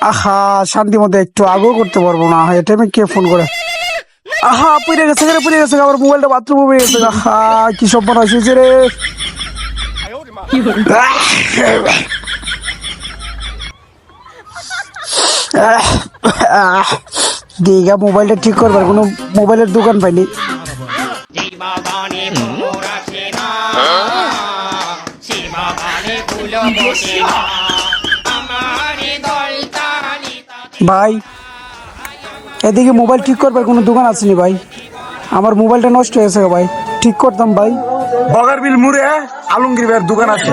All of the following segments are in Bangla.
আহা, শান্তি মতো একটু আগেও করতে পারবো না। এটা আমি কে ফোন করে? আহা, পুড়ে গেছে রে, পুড়ে গেছে আমার মোবাইলটা, বাথরুমে পড়ে গেছে। আহা, কি সব হয়েছে রে। দিঘা মোবাইলটা ঠিক করবার কোনো মোবাইলের দোকান পাইনি। ভাই, এদিকে মোবাইল ঠিক করবার কোনো দোকান আসেনি ভাই। আমার মোবাইলটা নষ্ট হয়েছে ভাই, ঠিক করতাম ভাই। বগারবিল মুড়ে আলমগীর ভাইয়ের দোকান আছে,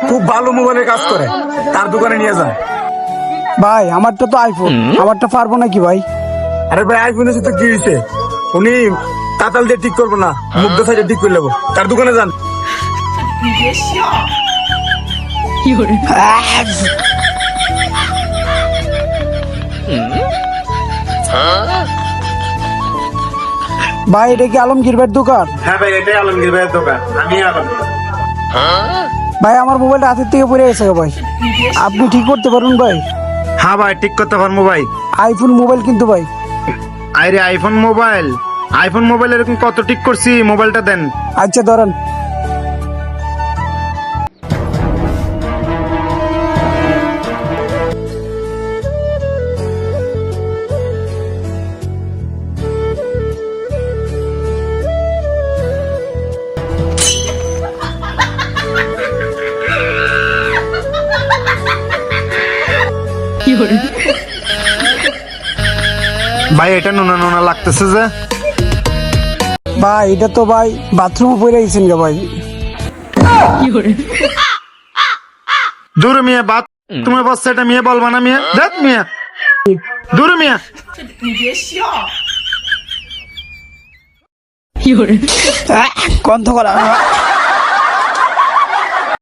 খুব ভালো মোবাইলের কাজ করে, তার দোকানে নিয়ে যান। ভাই আমারটা তো আইফোন, আমারটা পারবো নাকি ভাই? আরে ভাই, আইফোনের সাথে কি হয়েছে? উনি তাতাল দিয়ে ঠিক করবো না, মুগ্ধ সাইডে ঠিক করে নেবো, তার দোকানে যান। ভাই, এটা কি আলমগীর ভাইয়ের দোকান? হ্যাঁ ভাই, এটাই আলমগীর ভাইয়ের দোকান, আমি আলমগীর। ভাই আমার মোবাইলটা হাতের থেকে পড়ে গেছে ভাই, আপনি ঠিক করতে পারুন ভাই? হ্যাঁ ভাই, ঠিক করতে পারবো ভাই। আইফোন মোবাইল কিন্তু ভাই। আরে আইফোন মোবাইল, আইফোন মোবাইল এরকম কত ঠিক করছি, মোবাইলটা দেন। আচ্ছা ধরেন। ভাই এটা নোনা নোনা লাগতেছে যে। ভাই এটা তো ভাই বাথরুমে পড়ে গেছেন গা ভাই। দূর মিয়া, বাত তোমার বাচ্চা, এটা মেয়ে বলবা না মিয়া, দেখ মিয়া, দূর মিয়া। গন্ধ করা